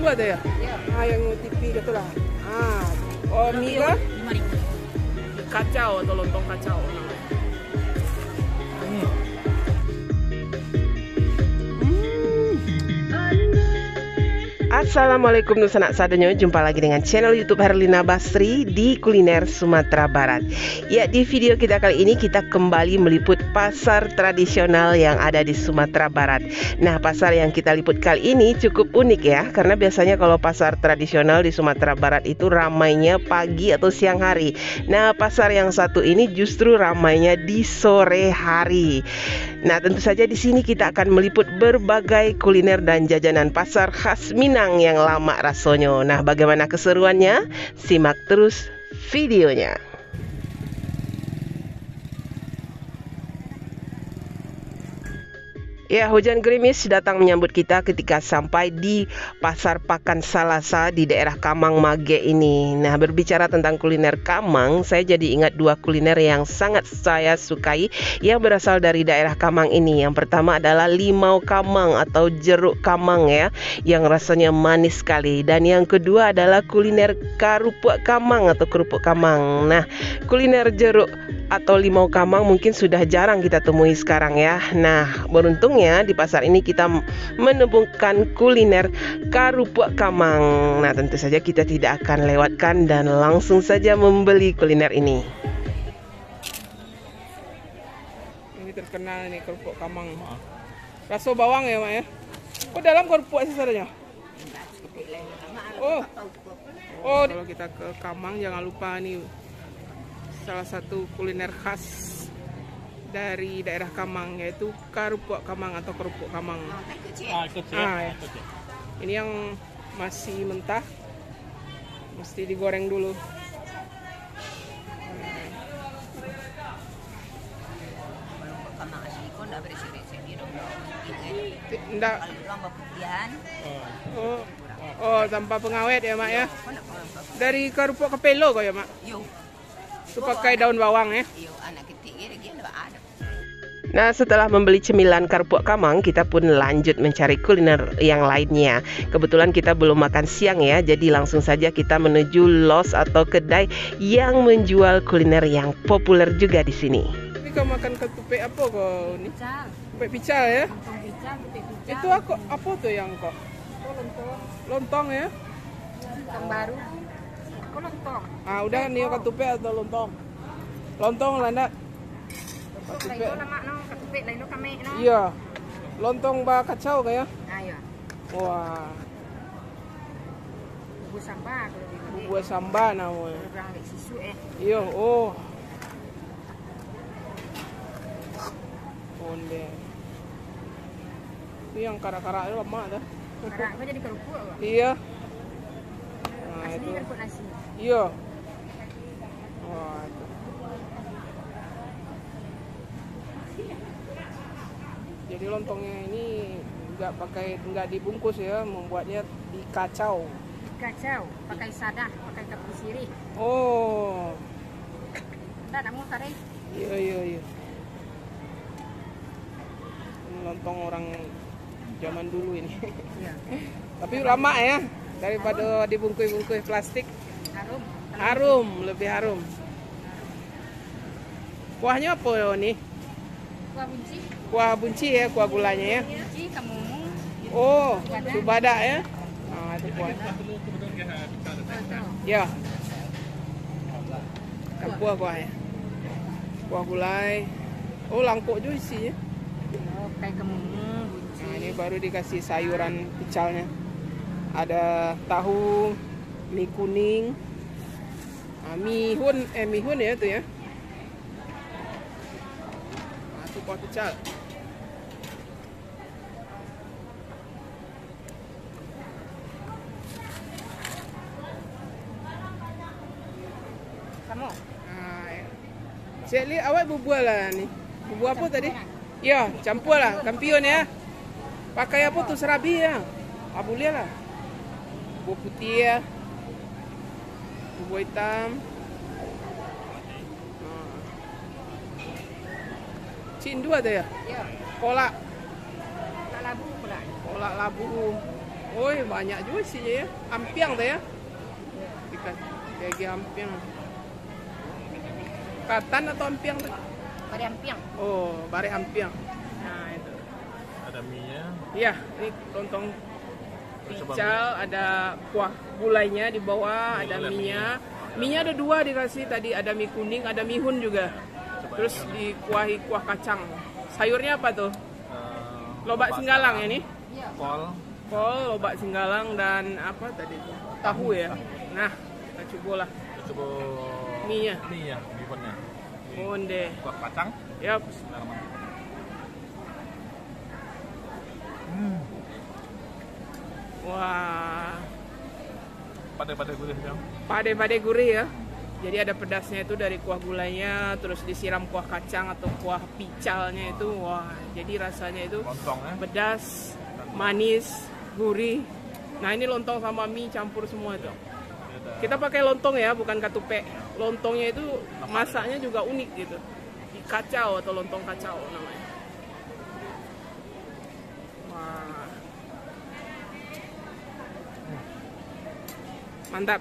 Cindu ada ya? Iya. Ah, yang TV gitu lah. Ah, oh mie kah? 5.000. Kacau atau lontong kacau namanya. Assalamualaikum Nusanak Sadonyo, jumpa lagi dengan channel YouTube Herlina Basri di Kuliner Sumatera Barat. Ya, di video kita kali ini kita kembali meliput pasar tradisional yang ada di Sumatera Barat. Nah, pasar yang kita liput kali ini cukup unik ya, karena biasanya kalau pasar tradisional di Sumatera Barat itu ramainya pagi atau siang hari. Nah, pasar yang satu ini justru ramainya di sore hari. Nah, tentu saja di sini kita akan meliput berbagai kuliner dan jajanan pasar khas Minang yang lama rasonyo. Nah, bagaimana keseruannya? Simak terus videonya. Ya, hujan gerimis datang menyambut kita ketika sampai di Pasar Pakan Salasa di daerah Kamang Mage ini. Nah, berbicara tentang kuliner Kamang, saya jadi ingat dua kuliner yang sangat saya sukai yang berasal dari daerah Kamang ini. Yang pertama adalah limau Kamang atau jeruk Kamang ya, yang rasanya manis sekali. Dan yang kedua adalah kuliner karupuk Kamang atau kerupuk Kamang. Nah, kuliner jeruk atau limau Kamang mungkin sudah jarang kita temui sekarang ya. Nah, beruntungnya di pasar ini kita menemukan kuliner karupuk Kamang. Nah, tentu saja kita tidak akan lewatkan dan langsung saja membeli kuliner ini. Ini terkenal nih kerupuk Kamang. Rasa bawang ya, Mak ya? Oh, dalam kerupuk sebenarnya. Oh, kalau kita ke Kamang jangan lupa nih salah satu kuliner khas dari daerah Kamang, yaitu karupuk Kamang atau kerupuk Kamang. Ya. Ini yang masih mentah, mesti digoreng dulu. Enggak. Oh, tanpa pengawet ya, Mak ya. Dari kerupuk kepelo kok ya, Mak? Itu pakai daun bawang ya. Nah, setelah membeli cemilan kerupuk Kamang, kita pun lanjut mencari kuliner yang lainnya. Kebetulan kita belum makan siang ya, jadi langsung saja kita menuju los atau kedai yang menjual kuliner yang populer juga di sini. Ini kau makan ketupat apa kau ini? Ketupat pical ya? Itu apa tuh yang kok? Lontong. Lontong ya? Lontong baru. Lontong. Ah, udah nih ketupat atau lontong? Lontong lah ndak? Iya, lontong ba kacau kayak? Iya. Wah, Bubur sambal kalau di bubur sambal namanya. orang di sisu Iya, oh. Onde. Ini yang karak-karak itu lama dah. Sekarang apa jadi kerupuk apa? Iya. Nah, Asli itu. kerupuk nasi. Iya. Wah, itu. Jadi lontongnya ini nggak dibungkus ya, membuatnya dikacau. Kacau, pakai sadah, pakai kapur sirih. Oh, Enggak, namun kare. iya. Ini lontong orang zaman dulu ini. Iya. Tapi lama ya, daripada dibungkus-bungkus plastik. Harum. Harum, lebih harum. Kuahnya apa ya ini? Kuah bunci. Kuah bunci ya, kuah gulanya ya. Bunci, kamumung. Oh, subada ya. Nah, itu kuah. Ya. Kuah ya. Kuah gulai. Oh, langkuk juga isinya. Oh, kayak kamumung, bunci. Nah, ini baru dikasih sayuran picalnya. Ada tahu, mie kuning, mihun ya itu ya. Nah, itu kuah pical. Kamu? Nah, ya. Cik Li, awak bubur lah ni. Bubur apa tadi? Ya, campur lah, kampion ya. Pakai apa tuh, serabi ya? Ah, boleh lah. Bubur putih ya. Bubur hitam. Cindu ada ya? Iya. Kolak. Tak labu pula. Kolak labu. Oh, banyak juga isinya ya. Ampiang tuh ya. Ikan kayak ampiang. Katan atau ampiang tuh? Bare ampiang. Oh, bare ampiang. Nah, itu. Ada mie-nya. Iya, ini lontong pical, ada kuah gulainya di bawah, ada mie-nya. Mie-nya ada dua dikasih tadi, ada mie kuning, ada mihun juga. Terus dikuahi kuah kacang. Sayurnya apa tuh? Lobak singgalang ya nih? Kol, lobak singgalang dan apa tadi? Tahu ya. Nah, kita coba lah. Coba Mie-nya. mie-nya, mie-nya. Onde. Kuah kacang. Yap. Wah, Pada gurih ya. pade-pade gurih ya. Jadi ada pedasnya itu dari kuah gulainya, terus disiram kuah kacang atau kuah picalnya itu. Wah, jadi rasanya itu Lontongnya. pedas, manis, gurih. Nah, ini lontong sama mie campur semua itu. Kita pakai lontong ya, bukan katupe. Lontongnya itu masaknya juga unik gitu. Di kacau atau lontong kacau namanya. Wah. Mantap.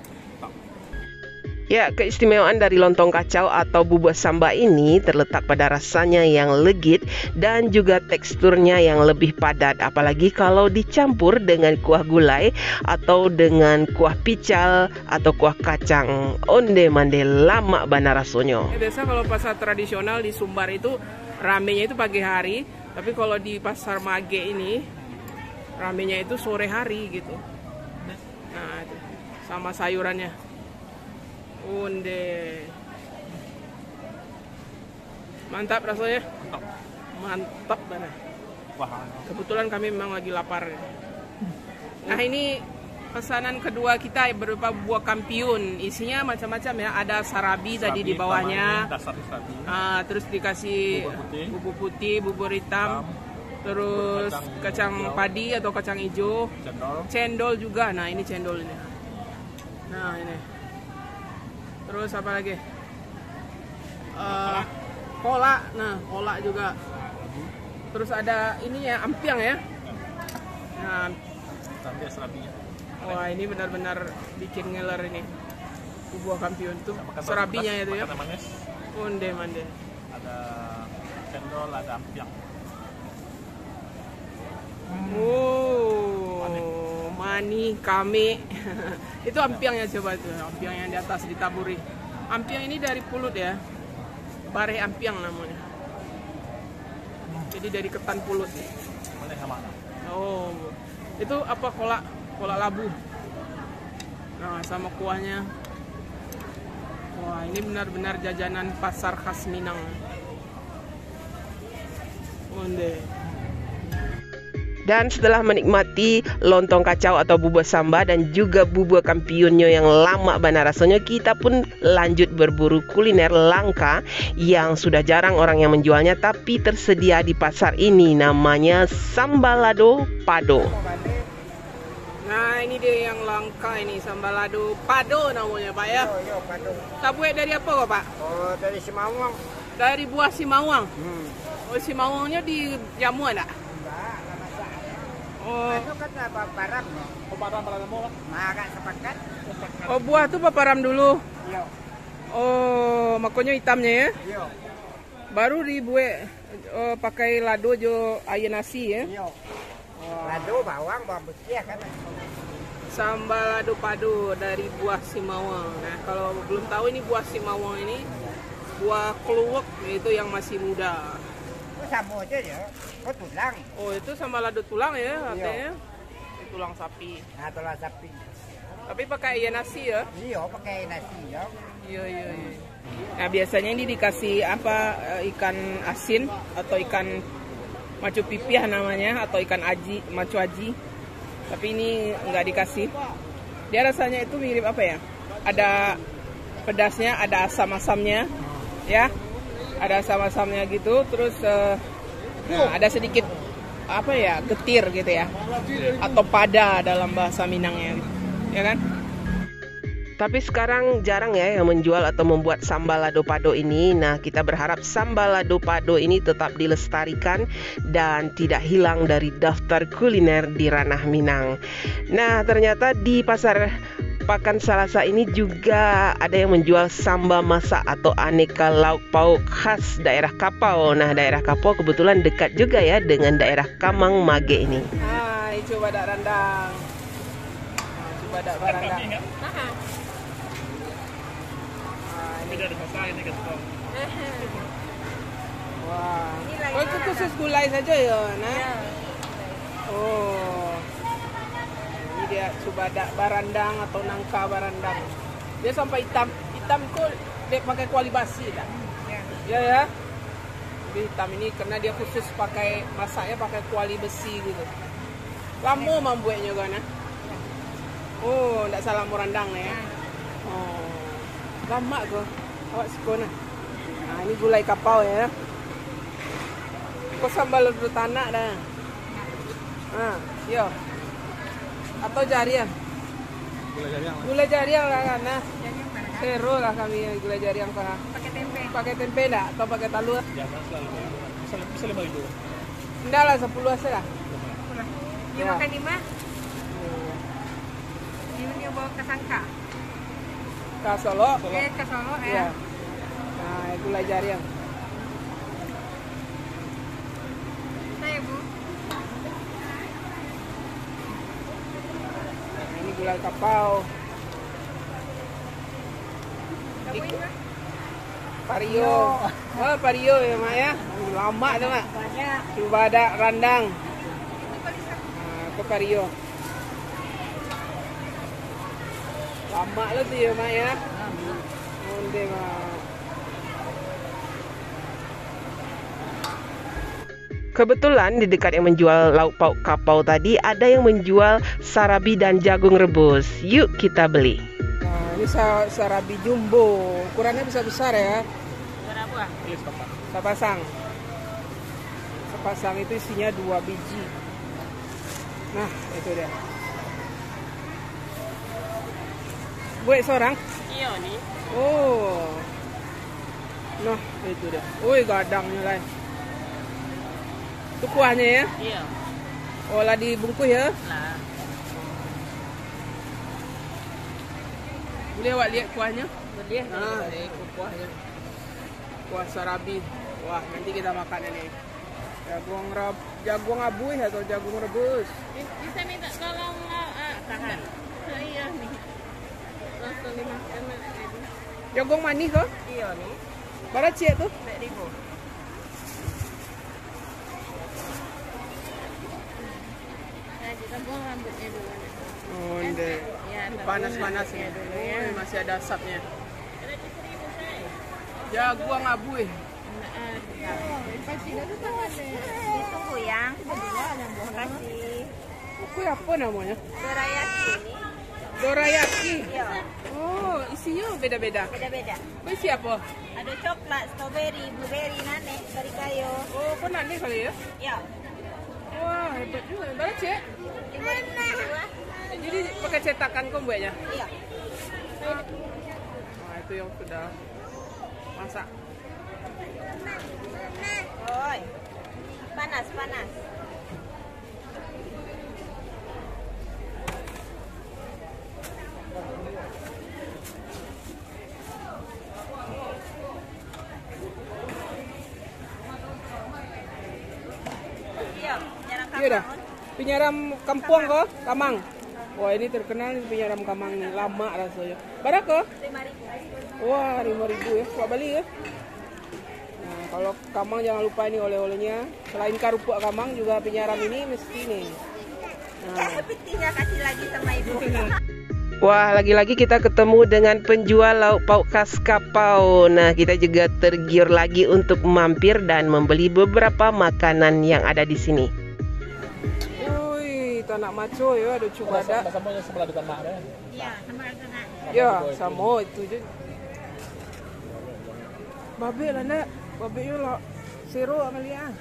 Ya, keistimewaan dari lontong kacau atau bubur samba ini terletak pada rasanya yang legit dan juga teksturnya yang lebih padat, apalagi kalau dicampur dengan kuah gulai atau dengan kuah pical atau kuah kacang. Onde mande lama bana rasonyo. Biasa kalau pasar tradisional di Sumbar itu ramenya itu pagi hari, tapi kalau di pasar Mage ini ramenya itu sore hari gitu. Nah, itu sama sayurannya. Onde. Mantap rasanya. Mantap banget. Kebetulan kami memang lagi lapar. Nah, ini pesanan kedua kita berupa buah kampiun. Isinya macam-macam ya. Ada sarabi tadi di bawahnya. Terus dikasih bubur putih, bubur hitam. Terus kacang padi atau kacang hijau. Cendol juga. Nah, ini cendol ini. Nah, ini. Terus apa lagi? Kola, nah kola juga. Terus ada ini ya, ampiang ya. Nah, wah, ini benar-benar bikin ngeler ini. Buah kampiun tuh, serabinya itu ya. Onde mande. Ada cendol, ada ampiang. Oh, mani kami. Itu ampiangnya, coba tuh, ampiang yang di atas ditaburi. Ampiang ini dari pulut ya, bare ampiang namanya. Jadi dari ketan pulut. Oh, itu apa, kola labu. Nah, sama kuahnya. Wah, ini benar-benar jajanan pasar khas Minang. Onde. Dan setelah menikmati lontong kacau atau bubur samba dan juga bubur kampiunnya yang lama bana rasanya, kita pun lanjut berburu kuliner langka yang sudah jarang orang yang menjualnya tapi tersedia di pasar ini, namanya sambalado pado. Nah, ini dia yang langka ini, sambalado pado namanya, Pak ya. Yo, pado. Tabuet dari apa kok, Pak? Oh, dari Simawang. Dari buah simawang. Oh, simawangnya di jamu enggak? Oh. Itu kan apa param? Oh, param mau lah. Makan sepakat. Oh, buah tuh paparam dulu. Yo. Oh, makanya hitamnya ya. Yo. Baru dibuat pakai lado jo ayam nasi ya. Yo. Lado bawang putih kan. Sambal lado pado dari buah simawang. Nah, kalau belum tahu ini buah simawang ini buah kluwek, itu yang masih muda. Itu sama aja ya. Oh, tulang. Oh, itu sama lado tulang ya katanya. Tulang sapi. Nah, tulang sapi. Tapi pakai ayam nasi ya. Iya, pakai nasi ya. Iya. Nah, biasanya ini dikasih apa, ikan asin atau ikan macu pipiah namanya, atau ikan aji, macu aji. Tapi ini nggak dikasih. Dia rasanya itu mirip apa ya? Ada pedasnya, ada asam-asamnya, ya. Ada asam-asamnya gitu. Terus nah, ada sedikit apa ya, getir gitu ya, atau pada dalam bahasa Minangnya, ya kan? Tapi sekarang jarang ya yang menjual atau membuat sambal lado pado ini. Nah, kita berharap sambal lado pado ini tetap dilestarikan dan tidak hilang dari daftar kuliner di ranah Minang. Nah, ternyata di pasar Pakan Salasa ini juga ada yang menjual sambal masak atau aneka lauk pauk khas daerah Kapau. Nah, daerah Kapau kebetulan dekat juga ya dengan daerah Kamang Mage ini. Ini coba dak rendang. Coba dak rendang. Ini dari pasar ini kan. Wah. Oh, itu khusus gulai saja ya, nah? Ya. Oh. Ini dia subadak barandang atau nangka barandang. Dia sampai hitam. Hitam itu dia pakai kuali basi dah. Ya ya. Lebih hitam ini karena dia khusus pakai masaknya pakai kuali besi gitu. Lama membuatnya kan? Oh, tidak salah murandang ya. Oh. Lama kok. Awak suka nah. Nah, ini gulai kapau ya. Kok sambal lado tanah dah. Yo. Atau jarian? Gula jarian lah kan, nah. Seru lah kami gula jarian pak. Pakai tempe. Pakai tempe enggak atau pakai talur? Ya, selalu. Bisa 5.000. Enggak lah 10 aja lah. Dia Ya. makan di mana? Dia bawa ke Sangka. Ke Solo. Ke Solo Ya. ya. Nah, gula jarian. Saya Bu. Nah, ini gulai kapau. Kamu ini Pario. Oh, pario ya mak ya. Lama tu mak. banyak. Coba ada randang. Nah, ke pario. Lama lah tu ya mak ya. Onde mak. Kebetulan di dekat yang menjual lauk pauk kapau tadi ada yang menjual sarabi dan jagung rebus. Yuk kita beli. Nah, ini sarabi jumbo. Ukurannya besar-besar ya. Berapa? Ini sepatah. Sepasang. Sepasang itu isinya 2 biji. Nah, itu dia. Buat seorang? Iya nih. Oh. Nah, itu dia. Woi, gadangnya lah. Itu kuahnya ya? Iya. Oh, lah dibungkus ya? Lah. Boleh awak lihat kuahnya? Boleh. Nah, itu kuahnya. Kuah sarabi. Wah, nanti kita makan ini. Jagung abuih atau jagung rebus. Bisa minta tolong tahan. Iya nih. Langsung dimakan. Jagung manis kok? Iya nih. Berapa cik tu? 4.000. Nah, kita buang rambutnya dulu. Oh, ndek. Ya, Panas-panas ya. dulu ya. Oh, masih ada asapnya. Ada 1.000 saya. Jagung abuih. Ditunggu yang kasih Kue apa namanya? dorayaki ini. Dorayaki. Iya, Oh, isinya beda-beda. beda-beda. Kue siapa? Ada coklat, strawberry, blueberry, nane, kayo. Oh, kau nanti kali ya? Ya. Wah, hebat juga. Berapa cek? 5.000. Jadi pakai cetakan kau buatnya? Iya. Nah, itu yang sudah masak. Oi. Panas, panas. Iya, jarang Iya dah. Penyaram kampung kok, Kamang. Wah, ini terkenal ini penyaram Kamang nih, lama rasanya. Berapa? 5.000. Wah, 5.000 ya. Buat balik ya. Nah, kalau Kamang jangan lupa ini oleh-olehnya. Selain karupuk Kamang juga penyaram ini mesti nih. Nah, Petinya kasih lagi sama ibu. Wah, lagi-lagi kita ketemu dengan penjual lauk pauk khas Kapau. Nah, kita juga tergiur lagi untuk mampir dan membeli beberapa makanan yang ada di sini. wih, tanak maco ya, ada cubadak. Sama sebelah depan mak deh. Iya, sama dengan. Ya, sama itu je. Babe lah nak. Babe yo lah. Sero Amelia.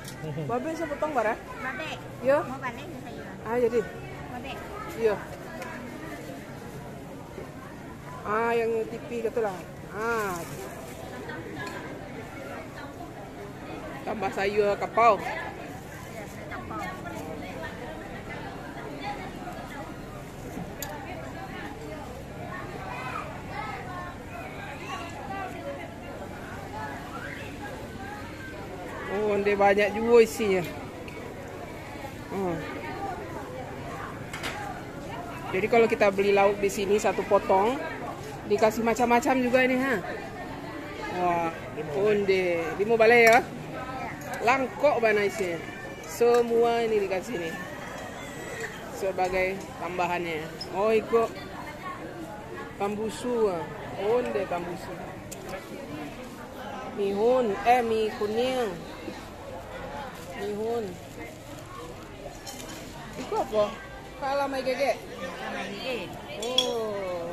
Babe saya potong barang. Babe, Ya. mau balik ke saya. Ah, jadi. Babe. Ya. Yang TV gitu lah. Tambah sayur kapau. Oh, dia banyak juga isinya. Jadi kalau kita beli lauk di sini satu potong, dikasih macam-macam juga ini, ha. Wah, onde, limo balai ya. Langkok bana isinya. Semua ini dikasih nih sebagai tambahannya. Oh, ikut tambusu, onde tambusu. Mihun, mie kuning. Mihun. Itu apa? Kalamay gege. Oh.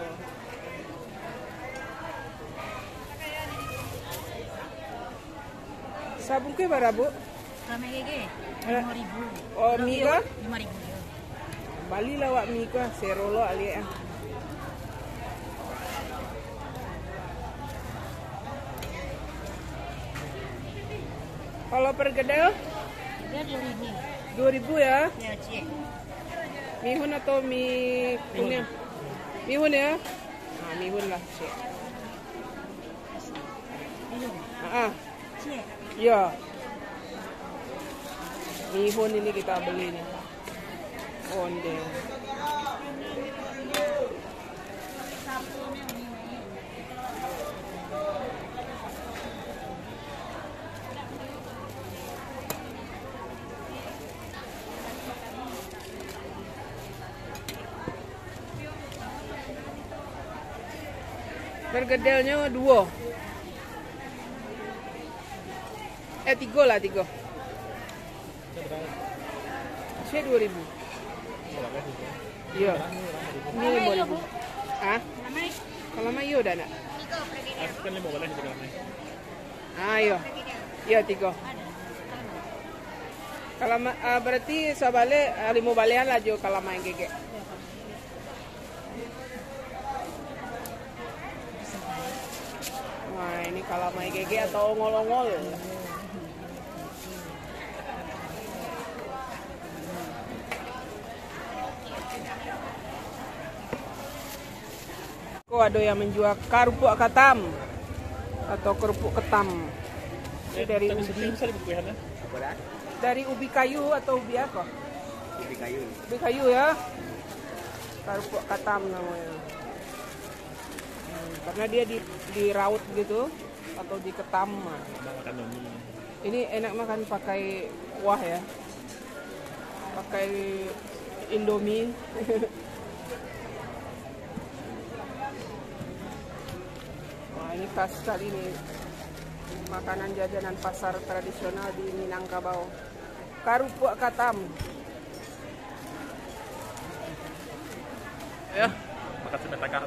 Sabun ke berapa, Bu? Ramai gege. 5.000. Oh, mie kah? 5.000 ya. Bali lah wak mie kah? Serolo ali ah. Kalau pergedel? Dia 2.000. 2.000 ya? Ya, cik. Mihun atau mie kuning? Mihun ya? Mihun lah, cik. Cik. Ya. Mihun ini kita beli nih. Onde. Pergedelnya 2. 3 lah 3. Saya 2.000. Iya. Ini 5.000. Ramai. Kalau mau udah nak. Kan limo balai juga ramai. Iya. Iya 3. Kalau berarti sabale 5 balean lah jo kalau main gege. Nah, ini kalau main gege atau ongol-ongol. Kok ada yang menjual kerupuk katam atau kerupuk ketam. Ini dari ubi. Bisa dibukuin ya? Dari ubi kayu atau ubi apa? Ubi kayu. Ubi kayu ya. Kerupuk katam namanya. Karena dia diraut gitu atau diketam. Makan nomi. Ini enak makan pakai kuah ya. Pakai Indomie. Wah, ini khas sekali nih. Makanan jajanan pasar tradisional di Minangkabau. Kerupuk katam. Ya. Makan sebentar kah?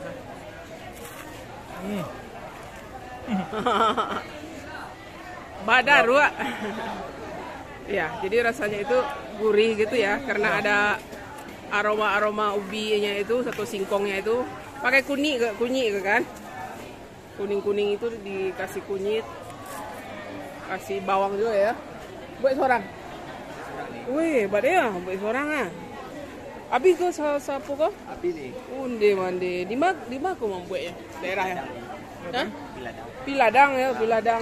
Badar, Wak. Ya, jadi rasanya itu gurih gitu ya, karena ada aroma-aroma ubinya itu, satu singkongnya itu pakai kunyit kan? Kuning-kuning itu dikasih kunyit, kasih bawang juga ya. Buat seorang. Wih, badai ya, buat seorang ah. Habis ke sapu kok? Api nih. Unde mande. Di mana kau membuatnya? Daerah ya? Hah? Piladang. Piladang ya, Piladang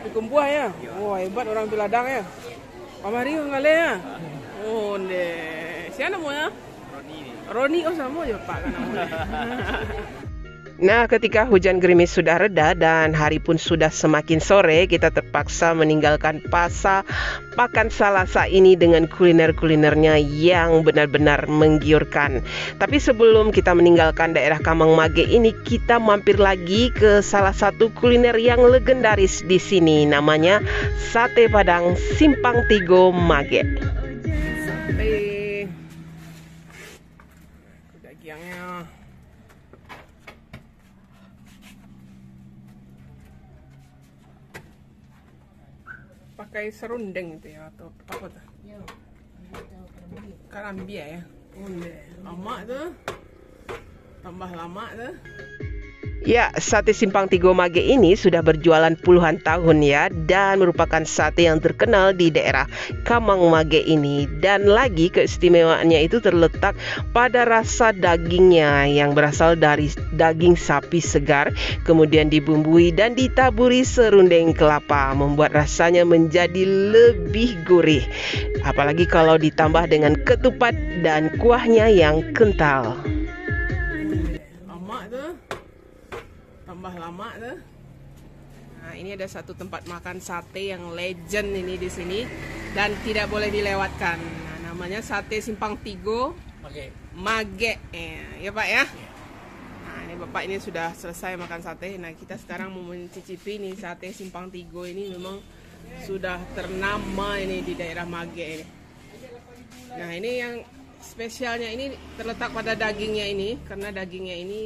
Pikumbuah ya. Wah, hebat orang Piladang ya. Pamari ngale ya. Unde. Siapa namanya? Roni. Oh, sama aja Pak kan namanya. Nah, ketika hujan gerimis sudah reda dan hari pun sudah semakin sore, kita terpaksa meninggalkan pasar Pakan Salasa ini dengan kuliner-kulinernya yang benar-benar menggiurkan. Tapi sebelum kita meninggalkan daerah Kamang Mage ini, kita mampir lagi ke salah satu kuliner yang legendaris di sini, namanya Sate Padang Simpang Tigo Mage. Dagingnya. Pakai serundeng itu ya atau apa tuh? Karambia ya. Lama tuh. Tambah lama tuh. Ya, sate Simpang Tigo Mage ini sudah berjualan puluhan tahun ya, dan merupakan sate yang terkenal di daerah Kamang Mage ini. Dan lagi keistimewaannya itu terletak pada rasa dagingnya yang berasal dari daging sapi segar, kemudian dibumbui dan ditaburi serundeng kelapa, membuat rasanya menjadi lebih gurih. Apalagi kalau ditambah dengan ketupat dan kuahnya yang kental. Lama tuh. Tambah lama tuh. Nah, ini ada satu tempat makan sate yang legend ini di sini dan tidak boleh dilewatkan. Nah, namanya Sate Simpang Tigo Mage. Ya Pak ya. Nah, ini Bapak ini sudah selesai makan sate. Nah, kita sekarang mau mencicipi nih sate Simpang Tigo ini memang sudah ternama ini di daerah Mage ini. Nah, ini yang spesialnya ini terletak pada dagingnya ini, karena dagingnya ini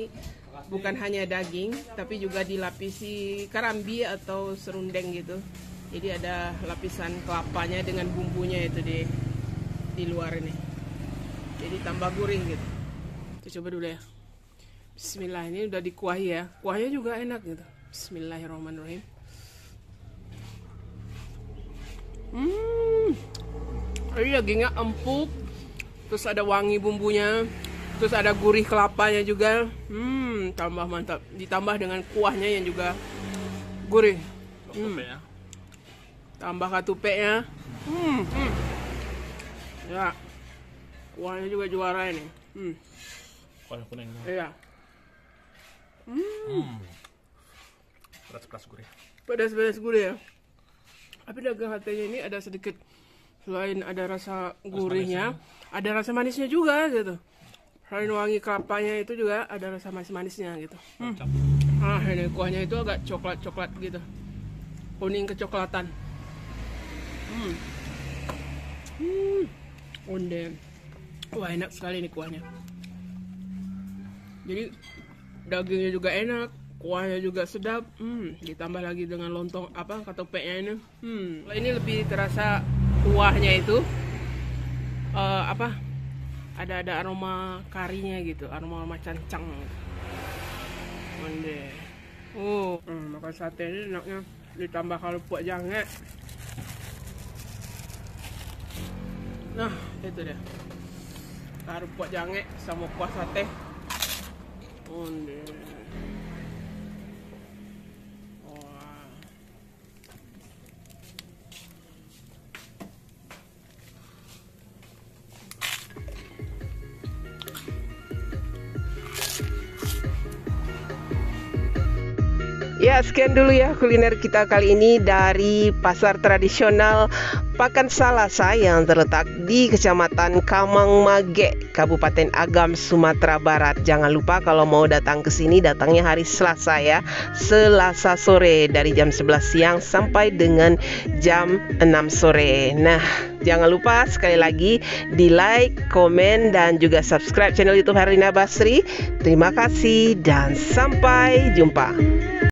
bukan hanya daging, tapi juga dilapisi karambi atau serundeng gitu. Jadi ada lapisan kelapanya dengan bumbunya itu di luar ini. Jadi tambah gurih gitu. Kita coba dulu ya. Bismillah, ini udah dikuahi ya. Kuahnya juga enak gitu. Bismillahirrahmanirrahim. Ini dagingnya empuk, terus ada wangi bumbunya, terus ada gurih kelapanya juga. Tambah mantap. Ditambah dengan kuahnya yang juga gurih. Ya. Tambah katupeknya. Ya. Kuahnya juga juara ini. Kuah kuningnya. Iya. Pedas-pedas gurih. Pedas-pedas gurih ya. Tapi daging satenya ini ada sedikit, selain ada rasa gurihnya, ada rasa manisnya juga gitu. Selain wangi kelapanya itu juga ada rasa manis-manisnya gitu. Ini kuahnya itu agak coklat-coklat gitu. Kuning kecoklatan. Onde. Wah, enak sekali nih kuahnya. Jadi dagingnya juga enak, kuahnya juga sedap. Ditambah lagi dengan lontong katupeknya ini. Ini lebih terasa kuahnya itu ada aroma karinya gitu, aroma cancang. Onde. Makan sate ini enaknya ditambah kerupuk jange. Nah, itu dia. Kerupuk jange sama kuah sate. Onde. Wah. Ya, sekian dulu ya kuliner kita kali ini dari pasar tradisional Pakan Salasa yang terletak di Kecamatan Kamang Mage, Kabupaten Agam, Sumatera Barat. Jangan lupa kalau mau datang ke sini, datangnya hari Selasa ya. Selasa sore dari jam 11 siang sampai dengan jam 6 sore. Nah, jangan lupa sekali lagi di like, komen, dan juga subscribe channel YouTube Herlina Basri. Terima kasih dan sampai jumpa.